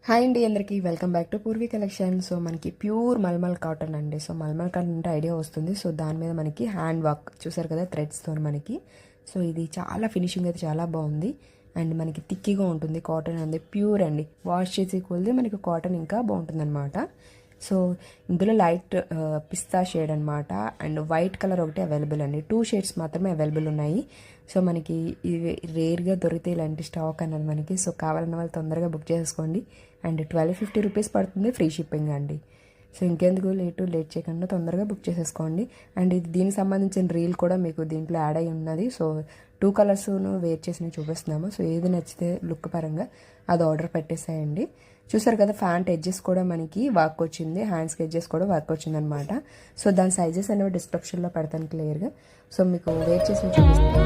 Hi అండి అందరికీ welcome back to Purvi collection. So మనకి ప్యూర్ మల్మల్ కాటన్ అండి. సో మల్మల్ కాటన్ అంటే ఐడియా వస్తుంది. సో దాని మీద మనకి హ్యాండ్ వర్క్ చూసారు కదా, థ్రెడ్స్తో మనకి. సో ఇది చాలా ఫినిషింగ్ అయితే చాలా బాగుంది అండ్ మనకి థిక్గా ఉంటుంది. కాటన్ అనేది ప్యూర్ అండి. వాష్ చేసి కొలిది మనకి కాటన్ ఇంకా బాగుంటుంది అనమాట. సో ఇందులో లైట్ పిస్తా షేడ్ అనమాట అండ్ వైట్ కలర్ ఒకటి అవైలబుల్ అండి. 2 షేడ్స్ మాత్రమే అవైలబుల్ ఉన్నాయి. సో మనకి ఇవి రేర్గా దొరికితే ఇలాంటి స్టాక్ అన్నది మనకి. సో కావాలన్న వాళ్ళు తొందరగా బుక్ చేసుకోండి అండ్ 1250 రూపీస్ పడుతుంది, ఫ్రీ షిప్పింగ్ అండి. సో ఇంకెందుకు లేట్ చేయకుండా తొందరగా బుక్ చేసేసుకోండి. అండ్ ఇది దీనికి సంబంధించిన రీల్ కూడా మీకు దీంట్లో యాడ్ అయి ఉన్నది. సో 2 కలర్స్ను వేర్ చేసి చూపిస్తున్నాము. సో ఏది నచ్చితే లుక్ పరంగా అది ఆర్డర్ పెట్టేసేయండి. చూసారు కదా, ఫ్యాంట్ ఎడ్జెస్ కూడా మనకి వర్క్ వచ్చింది, హ్యాండ్స్కి ఎడ్జెస్ కూడా వర్క్ వచ్చింది అనమాట. సో దాని సైజెస్ అనేవి డిస్క్రిప్షన్లో పెడతాను క్లియర్గా. సో మీకు వేర్ చేసి చూపిస్తాను.